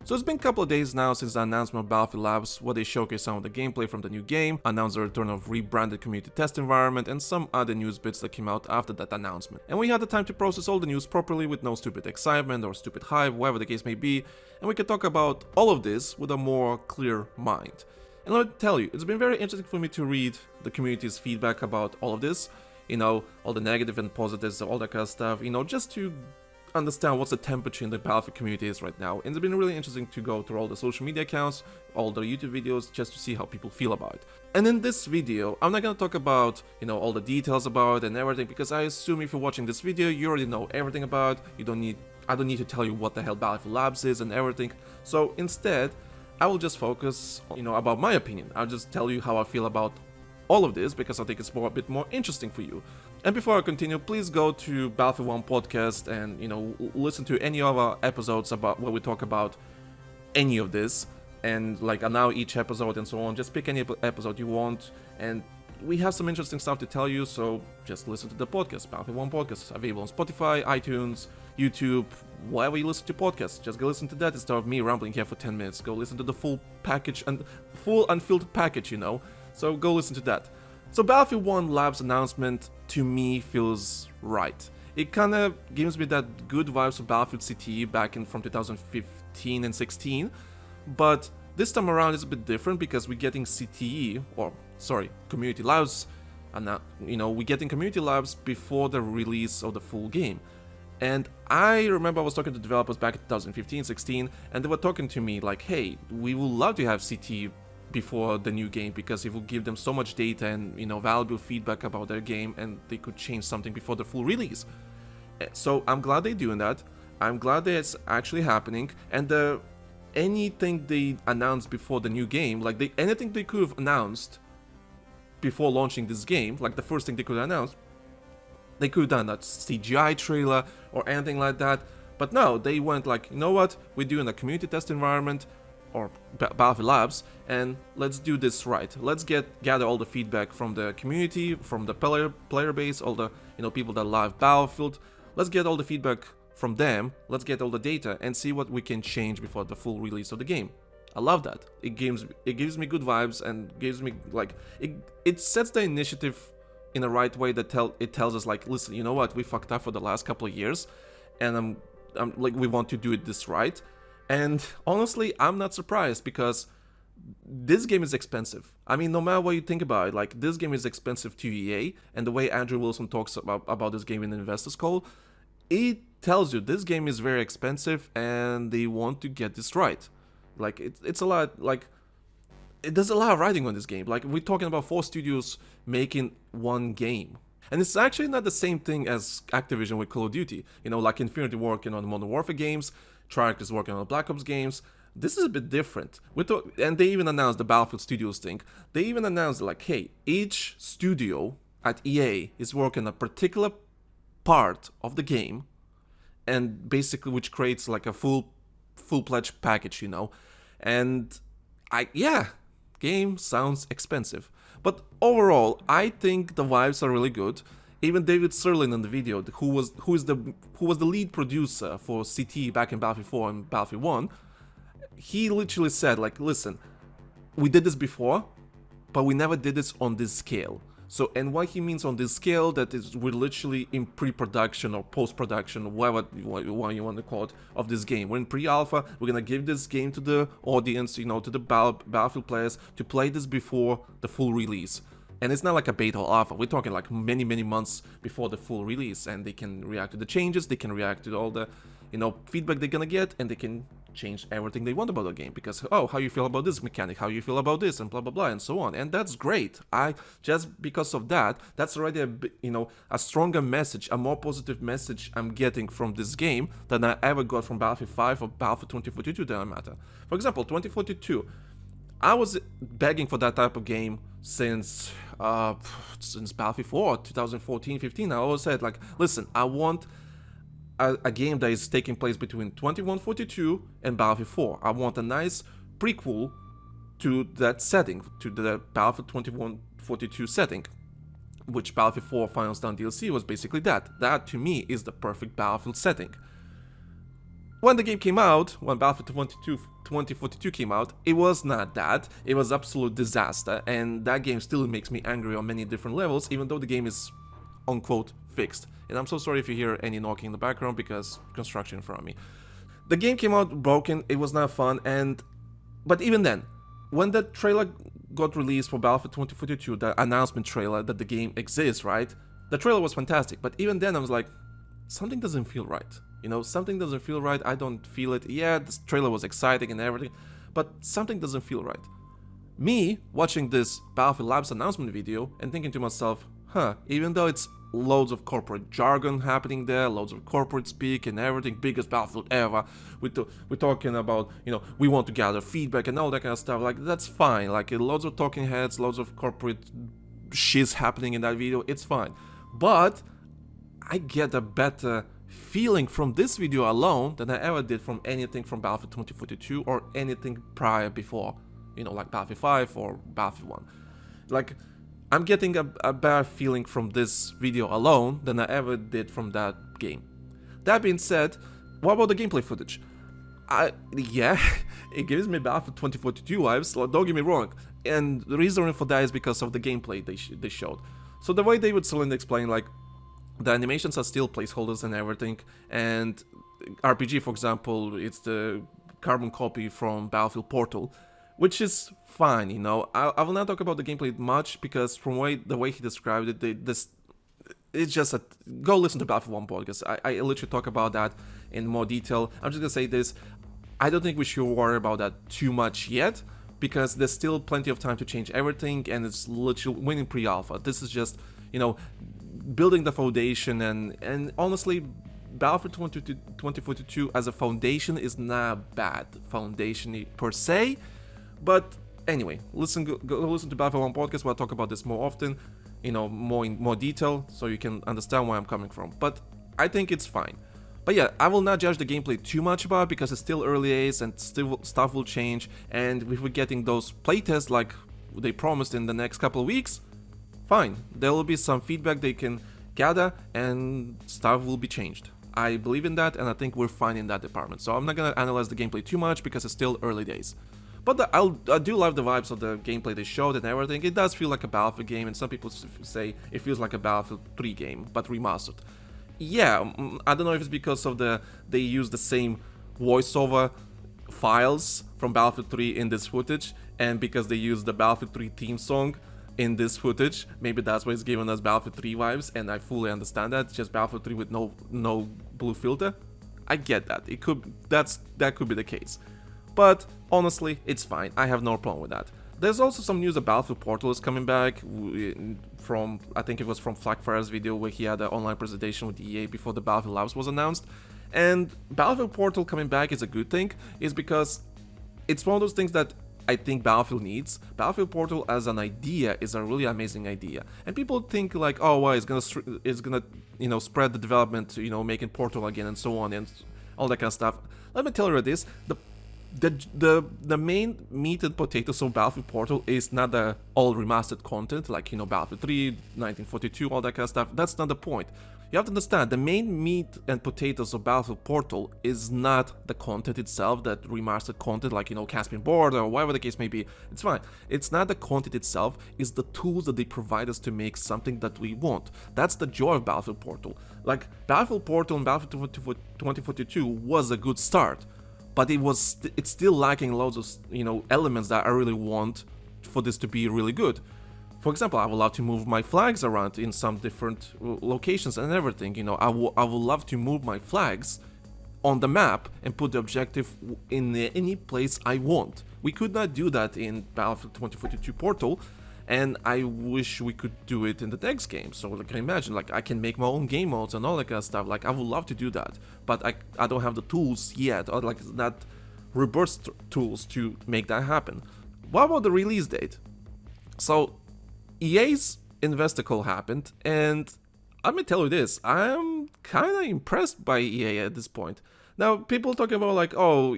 So it's been a couple of days now since the announcement of Battlefield Labs, where they showcased some of the gameplay from the new game, announced the return of rebranded community test environment, and some other news bits that came out after that announcement. And we had the time to process all the news properly with no stupid excitement or stupid hype, whatever the case may be, and we could talk about all of this with a more clear mind. And let me tell you, it's been very interesting for me to read the community's feedback about all of this, all the negative and positives, all that kind of stuff, just to understand what's the temperature in the Battlefield community is right now. And it's been really interesting to go through all the social media accounts, all the YouTube videos, just to see how people feel about it. And in this video, I'm not gonna talk about, all the details about it and everything, because I assume if you're watching this video, you already know everything about it. I don't need to tell you what the hell Battlefield Labs is and everything. So instead, I will just focus, about my opinion. I'll just tell you how I feel about all of this, because I think it's a bit more interesting for you. And before I continue, please go to Battlefield 1 podcast and, listen to any of our episodes about where we talk about any of this, and now each episode and so on. Just pick any episode you want, and we have some interesting stuff to tell you, so just listen to the podcast. Battlefield 1 podcast, available on Spotify, iTunes, YouTube, wherever you listen to podcasts. Just go listen to that instead of me rambling here for 10 minutes. Go listen to the full package, and full unfiltered package, So go listen to that. So Battlefield 1 Labs announcement to me feels right. It kinda gives me that good vibes of Battlefield CTE back in from 2015 and 16, but this time around it's a bit different because we're getting Community Labs, and we're getting Community Labs before the release of the full game. And I remember I was talking to developers back in 2015, 16, and they were talking to me like, hey, we would love to have CTE before the new game, because it will give them so much data and valuable feedback about their game, and they could change something before the full release. So I'm glad they're doing that. I'm glad that it's actually happening, and anything they announced before the new game, anything they could have announced before launching this game, the first thing they could announce, they could have done that CGI trailer or anything like that. But no, they went you know what, we're doing a community test environment or Battlefield Labs, and let's do this right. Let's gather all the feedback from the community, from the player base, all the people that love Battlefield. Let's get all the feedback from them. Let's get all the data and see what we can change before the full release of the game. I love that. It gives me good vibes, and gives me it sets the initiative in the right way that it tells us listen, you know what, we fucked up for the last couple of years, and we want to do it this right. And honestly, I'm not surprised, because this game is expensive. I mean, no matter what you think about it, this game is expensive to EA, and the way Andrew Wilson talks about this game in the investors call, it tells you this game is very expensive, and they want to get this right. It's a lot, there's a lot of writing on this game. We're talking about 4 studios making one game. And it's actually not the same thing as Activision with Call of Duty. Infinity working on Modern Warfare games, Treyarch is working on the Black Ops games. This is a bit different. And they even announced the Battlefield Studios thing. They even announced hey, each studio at EA is working on a particular part of the game, and basically which creates a full-fledged package, And game sounds expensive. But overall, I think the vibes are really good. Even David Sirlin in the video, who was the lead producer for CT back in Battlefield 4 and Battlefield 1, he literally said listen, we did this before, but we never did this on this scale. So, and what he means on this scale, that is, we're literally in pre-production or post-production, whatever you want to call it, of this game. We're in pre-alpha. We're gonna give this game to the audience, to the Battlefield players, to play this before the full release. And it's not like a beta or alpha. We're talking many months before the full release, and they can react to the changes. They can react to all the feedback they're gonna get, and they can change everything they want about the game, because how you feel about this mechanic, how you feel about this, and blah blah blah, and so on. And that's great. Just because of that's already a stronger message, a more positive message I'm getting from this game than I ever got from Battlefield 5 or Battlefield 2042, that matter. For example, 2042, I was begging for that type of game since Battlefield 4, 2014-15. I always said listen, I want a game that is taking place between 2142 and Battlefield 4. I want a nice prequel to that setting, to the Battlefield 2142 setting, which Battlefield 4 Final Stand DLC was basically that. That, to me, is the perfect Battlefield setting. when the game came out, when Battlefield 2042 came out, it was not that. It was absolute disaster, and that game still makes me angry on many different levels, even though the game is, unquote, fixed. And I'm so sorry if you hear any knocking in the background, because construction in front of me. The game came out broken, it was not fun, but even then, when the trailer got released for Battlefield 2042, the announcement trailer that the game exists, right? The trailer was fantastic, but even then I was like, something doesn't feel right. You know, something doesn't feel right, I don't feel it. Yeah, this trailer was exciting and everything, but something doesn't feel right. Me, watching this Battlefield Labs announcement video and thinking to myself, even though it's loads of corporate jargon happening there, loads of corporate speak and everything, biggest Battlefield ever, we're talking about, you know, we want to gather feedback and all that kind of stuff, like, that's fine, like, loads of talking heads, loads of corporate shiz happening in that video, it's fine. But I get a better feeling from this video alone than I ever did from anything from Battlefield 2042 or anything prior before, you know, like Battlefield 5 or Battlefield 1. Like, I'm getting a better feeling from this video alone than I ever did from that game. That being said, what about the gameplay footage? Yeah, it gives me Battlefield 2042 vibes, don't get me wrong, and the reason for that is because of the gameplay they showed. So the way David Sullivan explained, like, the animations are still placeholders and everything, and RPG, for example, it's the carbon copy from Battlefield Portal, which is fine, you know. I will not talk about the gameplay much, because from the way he described it, it's just a... Go listen to Battlefield 1 podcast, I literally talk about that in more detail. I'm just gonna say this, I don't think we should worry about that too much yet, because there's still plenty of time to change everything, and it's literally winning pre-alpha. This is just, you know, building the foundation, and honestly, Battlefield 2042 as a foundation is not a bad foundation per se, but anyway, go listen to Battlefield 1 podcast where I talk about this more often, you know, in more detail, so you can understand where I'm coming from, but I think it's fine. But yeah, I will not judge the gameplay too much about it, because it's still early days and still stuff will change, and if we're getting those playtests like they promised in the next couple of weeks, fine, there will be some feedback they can gather and stuff will be changed. I believe in that, and I think we're fine in that department. So I'm not gonna analyze the gameplay too much because it's still early days. But I do love the vibes of the gameplay they showed and everything. It does feel like a Battlefield game, and some people say it feels like a Battlefield 3 game, but remastered. Yeah, I don't know if it's because of they use the same voiceover files from Battlefield 3 in this footage, and because they use the Battlefield 3 theme song in this footage, maybe that's why it's giving us Battlefield 3 vibes, and I fully understand that. It's just Battlefield 3 with no blue filter. I get that. That could be the case. But honestly, it's fine. I have no problem with that. There's also some news that Battlefield Portal is coming back from, I think it was from Flakfire's video, where he had an online presentation with EA before the Battlefield Labs was announced. And Battlefield Portal coming back is a good thing, is because it's one of those things that I think Battlefield needs. Battlefield Portal as an idea is a really amazing idea, and people think like, oh, well, it's gonna you know, spread the development, you know, making Portal again and so on and all that kind of stuff. Let me tell you this: the main meat and potatoes of Battlefield Portal is not the all remastered content, like, you know, Battlefield 3, 1942, all that kind of stuff. That's not the point. You have to understand, the main meat and potatoes of Battlefield Portal is not the content itself, that remastered content, like, you know, Caspian Border or whatever the case may be. It's fine. It's not the content itself, it's the tools that they provide us to make something that we want. That's the joy of Battlefield Portal. Like, Battlefield Portal and Battlefield 2042 was a good start, but it's still lacking loads of, you know, elements that I really want for this to be really good. For example, I would love to move my flags around in some different locations and everything, you know. I would love to move my flags on the map and put the objective in any place I want. We could not do that in Battlefield 2042 Portal, and I wish we could do it in the next game. So, like, imagine, like, I can make my own game modes and all that kind of stuff. Like, I would love to do that, but I don't have the tools yet, or like that rebirth tools to make that happen. What about the release date? So, EA's investor call happened, and let me tell you this, I'm kind of impressed by EA at this point. Now, people talking about like, oh,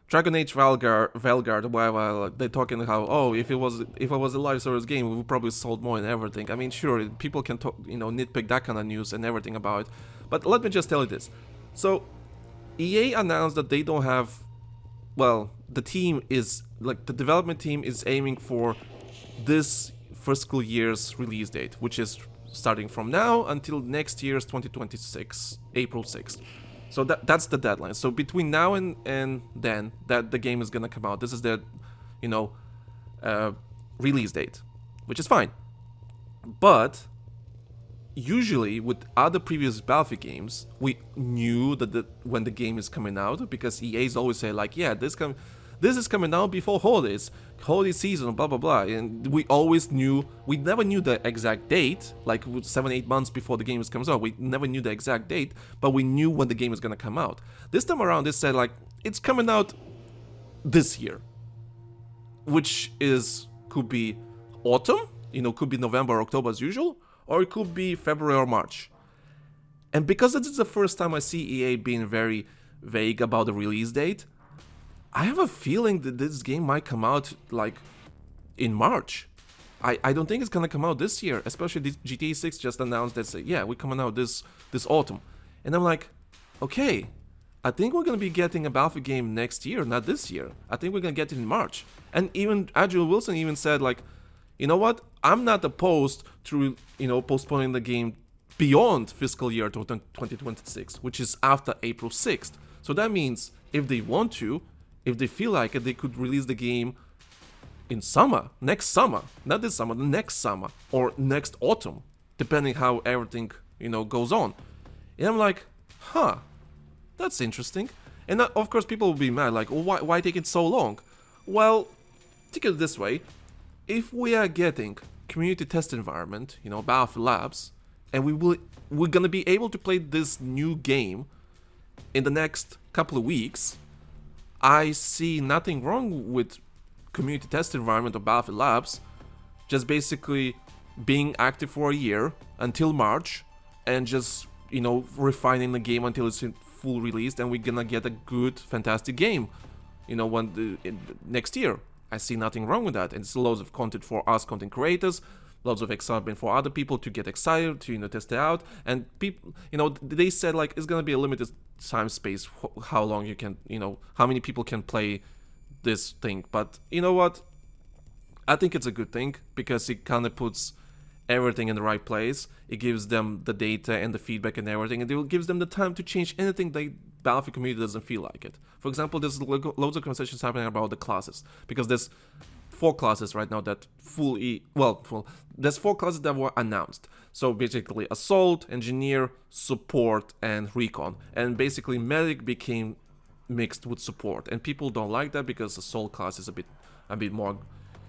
Dragon Age Valgard, whatever, they're talking how, oh, if it was a live service game, we would probably sold more and everything. I mean, sure, people can talk, you know, nitpick that kind of news and everything about it, but let me just tell you this. So, EA announced that they don't have, well, the team is, like, the development team is aiming for this fiscal year's release date, which is starting from now until next year's 2026, April 6th. So that's the deadline. So between now and then, that the game is gonna come out. This is their, you know, release date, which is fine. But usually with other previous Battlefield games, we knew that when the game is coming out, because EA's always say like, yeah, this is coming out before holiday season, blah blah blah, and we always knew. We never knew the exact date, like 7-8 months before the game comes out. We never knew the exact date, but we knew when the game is gonna come out. This time around, they said like it's coming out this year, which could be autumn, could be November or October as usual, or it could be February or March. And because this is the first time I see EA being very vague about the release date, I have a feeling that this game might come out like in March. I don't think it's gonna come out this year, especially this GTA 6 just announced that, yeah, we're coming out this autumn. And I'm like, okay, I think we're gonna be getting a Battlefield game next year, not this year. I think we're gonna get it in March. And even Agile Wilson even said like, you know what? I'm not opposed to, postponing the game beyond fiscal year 2026, which is after April 6th. So that means if they want to, if they feel like it, they could release the game in next summer, not this summer, the next summer, or next autumn, depending how everything, goes on. And I'm like, huh, that's interesting. And of course people will be mad, like, well, why take it so long? Well, think of it this way. If we are getting community test environment, Battlefield Labs, and we're gonna be able to play this new game in the next couple of weeks, I see nothing wrong with community test environment or Battlefield Labs just basically being active for a year until March and just, refining the game until it's in full release, and we're gonna get a good, fantastic game, next year. I see nothing wrong with that, and it's loads of content for us content creators, lots of excitement for other people to get excited, to test it out, and people, they said like it's gonna be a limited time space, how long you can, how many people can play this thing. But you know what? I think it's a good thing because it kind of puts everything in the right place. It gives them the data and the feedback and everything, and it gives them the time to change anything they Battlefield community doesn't feel like it. For example, there's loads of conversations happening about the classes, because there's 4 classes right now that there's 4 classes that were announced. So basically Assault, Engineer, Support, and Recon. And basically Medic became mixed with Support, and people don't like that because Assault class is a bit more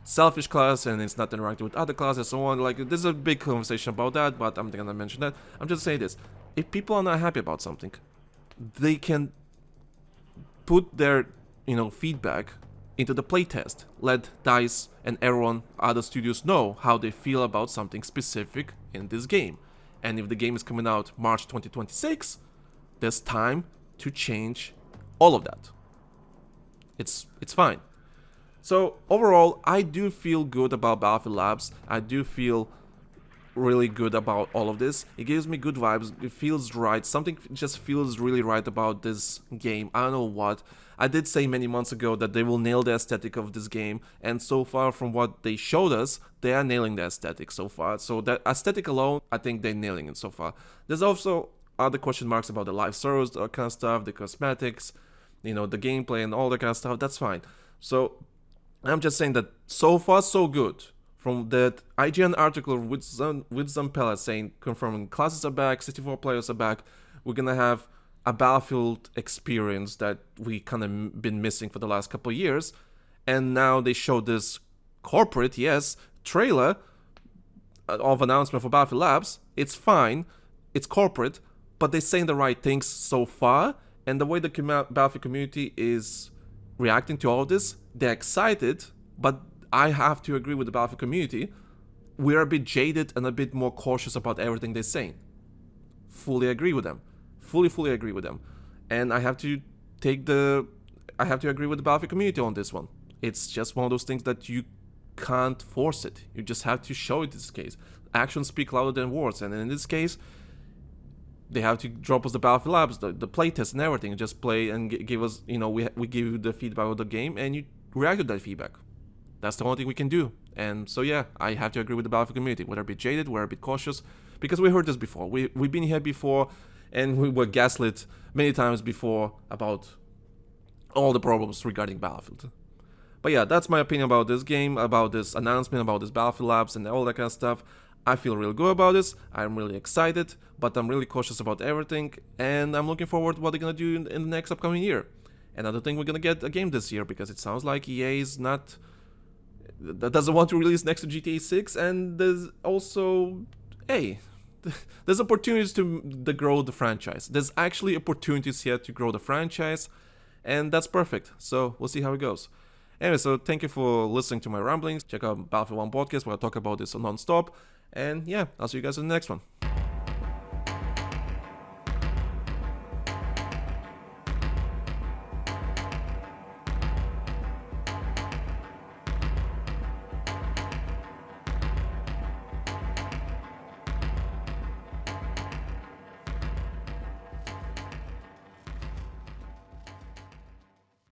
selfish class, and it's not interacting with other classes and so on. Like, there's a big conversation about that, but I'm not gonna mention that. I'm just saying this: if people are not happy about something, they can put their feedback into the playtest. Let DICE and everyone, other studios, know how they feel about something specific in this game. And if the game is coming out March 2026, there's time to change all of that. It's fine. So overall, I do feel good about Battlefield Labs. I do feel really good about all of this. It gives me good vibes. It feels right. Something just feels really right about this game. I don't know what. I did say many months ago that they will nail the aesthetic of this game, and so far from what they showed us, they are nailing the aesthetic so far. So that aesthetic alone, I think they're nailing it so far. There's also other question marks about the live servers, that kind of stuff, the cosmetics, the gameplay and all that kind of stuff. That's fine. So I'm just saying that so far so good. From that IGN article with Zampella saying, confirming classes are back, 64 players are back, we're gonna have a Battlefield experience that we kind of been missing for the last couple of years. And now they show this corporate, yes, trailer of announcement for Battlefield Labs. It's fine, it's corporate, but they're saying the right things so far. And the way the Battlefield community is reacting to all of this, they're excited, but I have to agree with the Battlefield community. We're a bit jaded and a bit more cautious about everything they're saying. Fully agree with them. Fully agree with them. And I have to agree with the Battlefield community on this one. It's just one of those things that you can't force it. You just have to show it in this case. Actions speak louder than words. And in this case, they have to drop us the Battlefield Labs, the playtest and everything, just play and give us, we give you the feedback of the game and you react to that feedback. That's the only thing we can do. And so yeah, I have to agree with the Battlefield community. We're a bit jaded, we're a bit cautious, because we heard this before. We've been here before, and we were gaslit many times before about all the problems regarding Battlefield. But yeah, that's my opinion about this game, about this announcement, about this Battlefield Labs and all that kind of stuff. I feel really good about this, I'm really excited, but I'm really cautious about everything, and I'm looking forward to what they're gonna do in the next upcoming year. And I don't think we're gonna get a game this year, because it sounds like EA is not... that doesn't want to release next to GTA 6, and there's also... hey, there's opportunities to grow the franchise. There's actually opportunities here to grow the franchise, and that's perfect. So we'll see how it goes. Anyway, so thank you for listening to my ramblings. Check out Battlefield 1 podcast where I talk about this non-stop. And yeah, I'll see you guys in the next one.